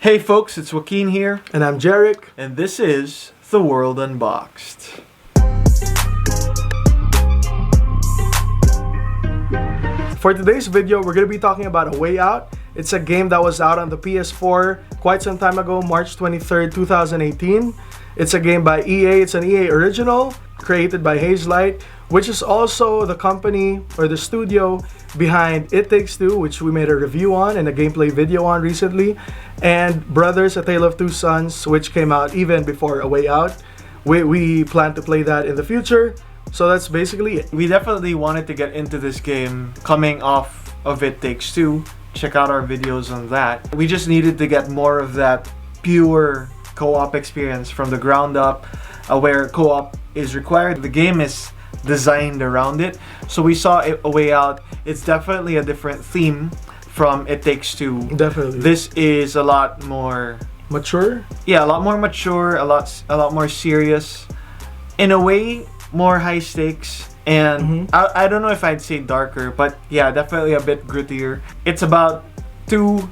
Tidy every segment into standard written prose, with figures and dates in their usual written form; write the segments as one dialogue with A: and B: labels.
A: Hey folks, it's Joaquin here,
B: And I'm Jeric.
A: and this is The World Unboxed.
B: For today's video, we're going to be talking about A Way Out. It's a game that was out on the PS4 quite some time ago, March 23rd, 2018. It's a game by EA. It's an EA original created by Hazelight, which is also the company or the studio behind It Takes Two, which we made a review on and a gameplay video on recently, and Brothers: A Tale of Two Sons, which came out even before A Way Out. We plan to play that in the future, so that's basically it.
A: We definitely wanted to get into this game coming off of It Takes Two. Check out our videos on that. We just needed to get more of that pure co-op experience from the ground up, where co-op is required. The game is designed around it, so we saw A Way Out. It's definitely a different theme from It Takes Two.
B: Definitely.
A: This is a lot more
B: Mature?
A: a lot more mature, a lot more serious, in a way more high stakes, and I don't know if I'd say darker, but yeah, definitely a bit grittier. It's about two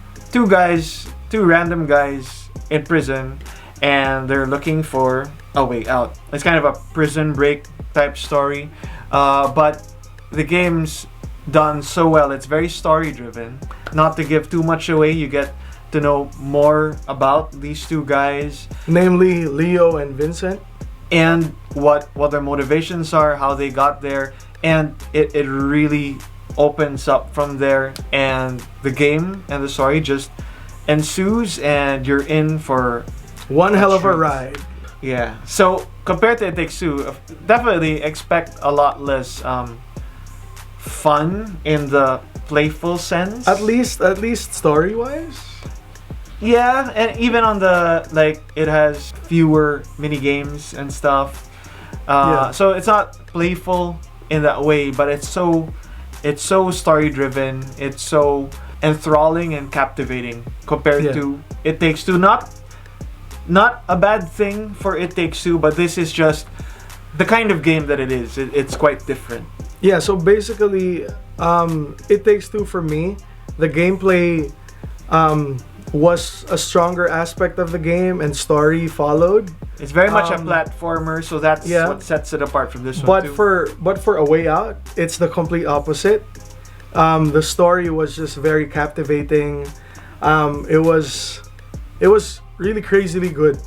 A: random guys in prison, and they're looking for a way out. It's kind of a prison break type story, but the game's done so well. It's very story driven. Not to give too much away, you get to know more about these two guys,
B: Namely Leo and Vincent.
A: and what their motivations are, how they got there, and it really opens up from there, and the game and the story just ensues, and you're in for
B: One hell of a
A: treat.
B: ride.
A: Yeah. So compared to It Takes Two, definitely expect a lot less fun in the playful sense.
B: At least story-wise.
A: Yeah, and even on the it has fewer mini games and stuff.
B: Yeah.
A: So it's not playful in that way, but it's so story driven. It's so enthralling and captivating compared to It Takes Two. Not a bad thing for It Takes Two, but this is just the kind of game that it is. It's quite different.
B: Yeah, so basically, It Takes Two for me, the gameplay was a stronger aspect of the game, and story followed.
A: It's very much a platformer, so that's what sets it apart from this one too.
B: But for A Way Out, it's the complete opposite. The story was just very captivating. It was really crazily good.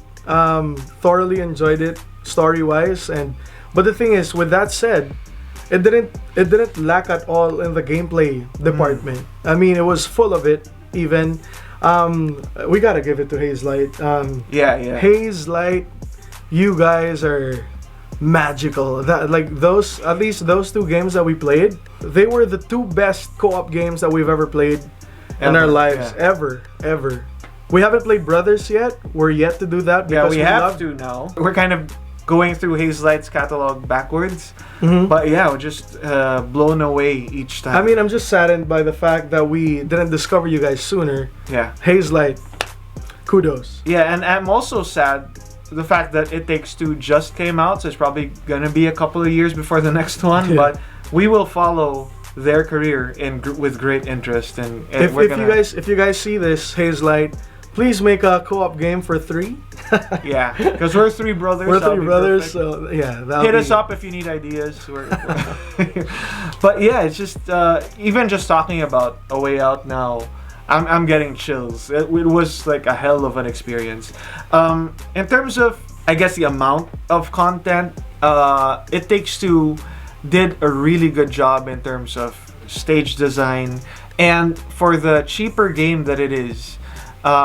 B: Thoroughly enjoyed it story-wise, but the thing is, with that said, it didn't lack at all in the gameplay department. I mean, it was full of it. Even we gotta give it to Hazelight. Hazelight, you guys are magical. That at least those two games that we played, they were the two best co-op games that we've ever played in our lives, ever. We haven't played Brothers yet. We're yet to do that because
A: we have to now. We're kind of going through Hazelight's catalog backwards, but yeah, we're just blown away each time.
B: I mean, I'm just saddened by the fact that we didn't discover you guys sooner.
A: Yeah,
B: Hazelight, kudos.
A: Yeah, and I'm also sad the fact that It Takes Two just came out, so it's probably gonna be a couple of years before the next one. But we will follow their career with great interest, and
B: if you guys see this, Hazelight, please make a co-op game for 3.
A: Yeah, because we're three brothers.
B: We're 3 brothers, so yeah.
A: Hit us up if you need ideas. But yeah, it's just even just talking about A Way Out now, I'm getting chills. It was like a hell of an experience. In terms of, I guess, the amount of content, It Takes Two did a really good job in terms of stage design, and for the cheaper game that it is,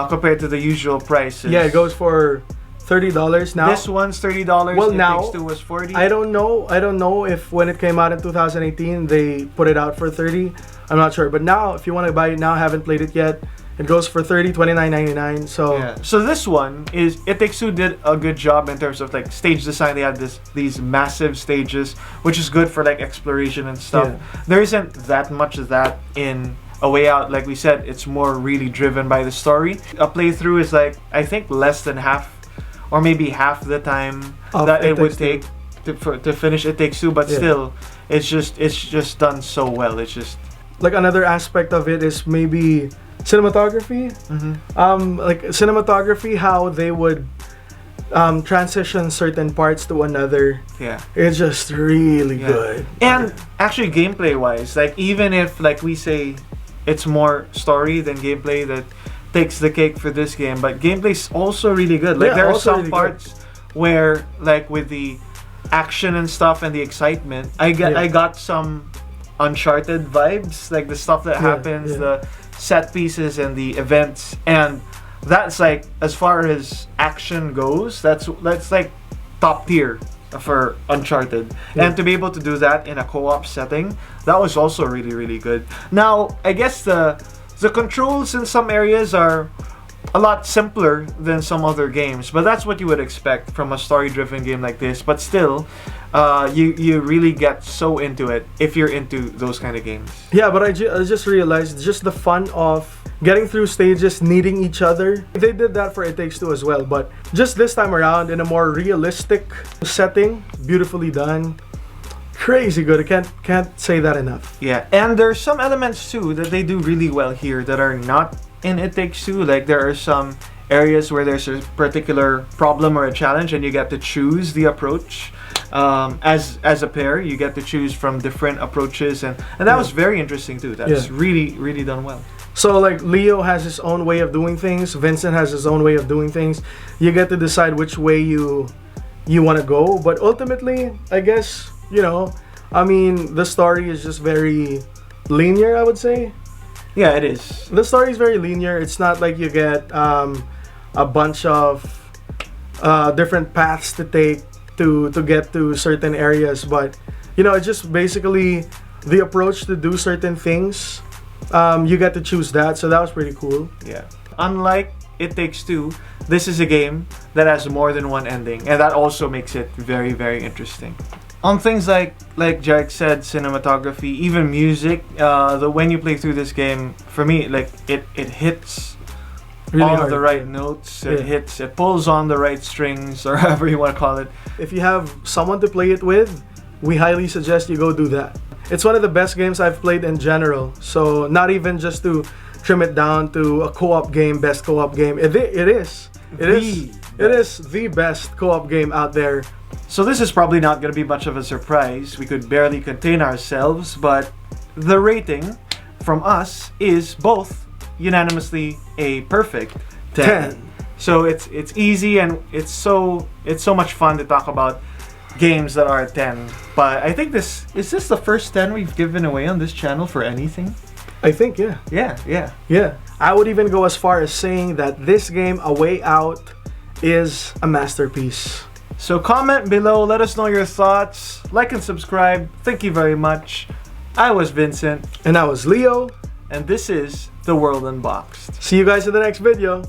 A: compared to the usual prices.
B: Yeah, it goes for $30 now.
A: This one's $30.
B: Well,
A: It
B: now
A: Takes Two was $40.
B: I don't know if when it came out in 2018 they put it out for $30. I'm not sure, but now if you want to buy it now, haven't played it yet, it goes for $30, $29.99. So
A: yeah. So this one is It Takes Two did a good job in terms of stage design. They had these massive stages, which is good for exploration and stuff.
B: Yeah.
A: There isn't that much of that in A Way Out. Like we said, it's more really driven by the story. A playthrough is I think less than half, or maybe half the time that it would take to finish It Takes Two. But still, it's just done so well. It's just
B: like another aspect of it is maybe Cinematography, like cinematography, how they would transition certain parts to another.
A: Yeah,
B: it's just really good.
A: And actually, gameplay wise, like even if like we say it's more story than gameplay that takes the cake for this game, but gameplay's also really good. Like there are some really parts where like with the action and stuff and the excitement, I got some Uncharted vibes, like the stuff that happens, the set pieces and the events, and that's like as far as action goes, that's like top tier for Uncharted. And to be able to do that in a co-op setting, that was also really, really good. Now, I guess the controls in some areas are a lot simpler than some other games, but that's what you would expect from a story-driven game like this. But still, you really get so into it if you're into those kind of games.
B: Yeah, but I just realized just the fun of getting through stages, needing each other. They did that for It Takes Two as well, but just this time around in a more realistic setting, beautifully done. Crazy good. I can't say that enough.
A: Yeah, and there's some elements too that they do really well here that are not in It Takes Two. Like there are some areas where there's a particular problem or a challenge and you get to choose the approach. As a pair, you get to choose from different approaches, and that was very interesting too. That's really done well.
B: So like Leo has his own way of doing things, Vincent has his own way of doing things. You get to decide which way you want to go, but ultimately, I guess, you know, I mean, the story is just very linear, I would say.
A: Yeah, it is.
B: The story is very linear. It's not like you get a bunch of different paths to take to get to certain areas, but you know, it's just basically the approach to do certain things. You get to choose that, so that was pretty cool.
A: Yeah. Unlike It Takes Two, this is a game that has more than one ending, and that also makes it very, very interesting. On things like Jeric said, cinematography, even music, when you play through this game, for me, like it hits really all of the right notes. It pulls on the right strings, or however you want to call it.
B: If you have someone to play it with, we highly suggest you go do that. It's one of the best games I've played in general. So not even just to trim it down to a co-op game, best co-op game. It is the best co-op game out there.
A: So this is probably not going to be much of a surprise. We could barely contain ourselves, but the rating from us is both unanimously a perfect 10. So it's easy, and it's so much fun to talk about games that are 10. But I think is this the first 10 we've given away on this channel for anything?
B: I think, yeah.
A: Yeah.
B: I would even go as far as saying that this game, A Way Out, is a masterpiece.
A: So comment below, let us know your thoughts, like and subscribe. Thank you very much. I was Vincent.
B: And I was Leo.
A: And this is The World Unboxed.
B: See you guys in the next video.